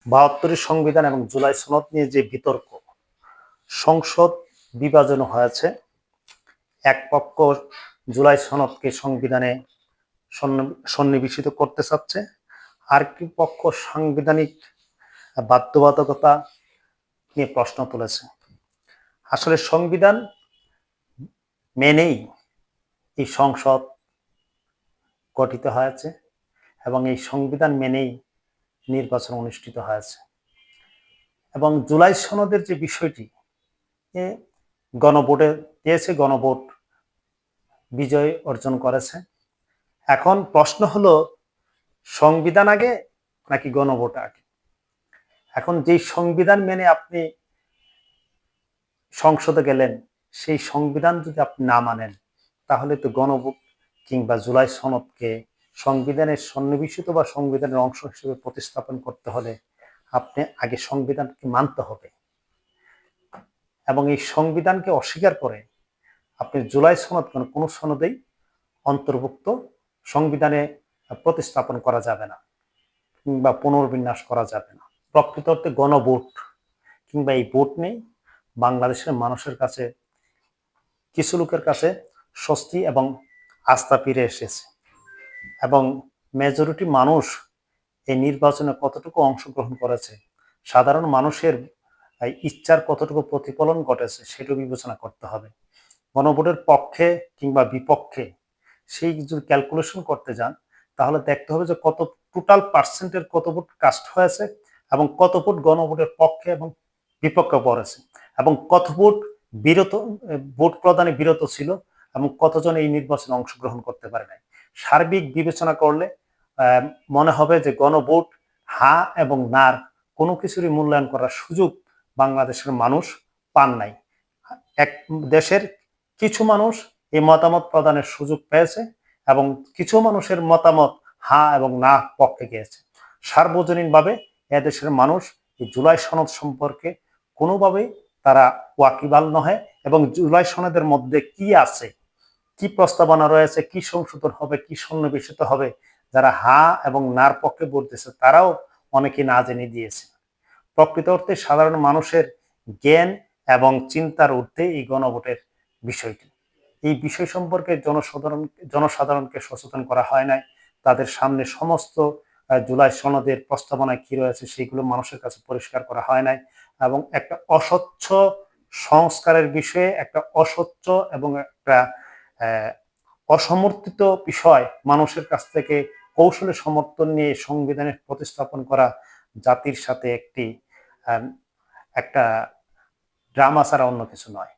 ৭২ সংবিধান এবং জুলাই সনদ নিয়ে যে বিতর্ক, সংসদ বিভাজন হয়েছে। এক পক্ষ জুলাই সনদকে সংবিধানে সন্নিবেশিত করতে চাচ্ছে, আর কি পক্ষ সাংবিধানিক বাধ্যবাধকতা নিয়ে প্রশ্ন তুলেছে। আসলে সংবিধান মেনেই এই সংসদ গঠিত হয়েছে এবং এই সংবিধান মেনেই নির্বাচন অনুষ্ঠিত হয়েছে। এবং জুলাই সনদের যে বিষয়টি গণভোটে দিয়েছে, গণভোট বিজয় অর্জন করেছে। এখন প্রশ্ন হলো, সংবিধান আগে নাকি গণভোট আগে? এখন যেই সংবিধান মেনে আপনি সংসদে গেলেন, সেই সংবিধান যদি আপনি না মানেন, তাহলে তো গণভোট কিংবা জুলাই সনদকে সংবিধানের সন্নিবেশিত বা সংবিধানের অংশ হিসেবে প্রতিস্থাপন করতে হলে আপনি আগে সংবিধানকে মানতে হবে। এবং এই সংবিধানকে অস্বীকার করে আপনি জুলাই সনদ কোনো সনদেই অন্তর্ভুক্ত সংবিধানে প্রতিস্থাপন করা যাবে না কিংবা পুনর্বিন্যাস করা যাবে না। প্রকৃত অর্থে গণভোট কিংবা এই ভোট নেই বাংলাদেশের মানুষের কাছে, কিছু লোকের কাছে স্বস্তি এবং আস্থা ফিরে এসেছে। এবং মেজরিটি মানুষ এই নির্বাচনে কতটুকু অংশগ্রহণ করেছে, সাধারণ মানুষের ইচ্ছার কতটুকু প্রতিফলন ঘটেছে, সেটা বিবেচনা করতে হবে। গণভোটের পক্ষে কিংবা বিপক্ষে সেই যদি ক্যালকুলেশন করতে যান, তাহলে দেখতে হবে যে কত টোটাল পার্সেন্টের কত ভোট কাস্ট হয়েছে এবং কত ভোট গণভোটের পক্ষে এবং বিপক্ষে পড়েছে, এবং কত ভোট ভোট প্রদানে বিরত ছিল এবং কতজন এই নির্বাচনে অংশগ্রহণ করতে পারে নাই। সার্বিক বিবেচনা করলে মনে হবে যে গণভোট হা এবং নার কোনো কিছুরই মূল্যায়ন করার সুযোগ বাংলাদেশের মানুষ পান নাই। এক দেশের কিছু মানুষ এই মতামত প্রদানের সুযোগ পেয়েছে এবং কিছু মানুষের মতামত হা এবং না পক্ষে গিয়েছে। সার্বজনীনভাবে এদেশের মানুষ এই জুলাই সনদ সম্পর্কে কোনোভাবেই তারা ওয়াকিবাল নহে, এবং জুলাই সনদের মধ্যে কি আছে, কি প্রস্তাবনা রয়েছে, কি সংশোধন হবে, কি সন্নিবেশিত হবে, যারা হা এবং নার পক্ষে ভোট দিয়েছে তারাও অনেকে না জেনে দিয়েছে। প্রকৃত অর্থে সাধারণ মানুষের জ্ঞান এবং চিন্তার ঊর্ধ্বে এই গণভোটের বিষয়টি। এই বিষয় সম্পর্কে জনসাধারণকে সচেতন করা হয় নাই। তাদের সামনে সমস্ত জুলাই সনদের প্রস্তাবনায় কি রয়েছে সেগুলো মানুষের কাছে পরিষ্কার করা হয় নাই, এবং একটা অস্বচ্ছ সংস্কারের বিষয়ে একটা অস্বচ্ছ এবং একটা অসমর্থিত বিষয় মানুষের কাছ থেকে কৌশলে সমর্থন নিয়ে সংবিধানের প্রতিস্থাপন করা জাতির সাথে একটা ড্রামা ছাড়া অন্য কিছু নয়।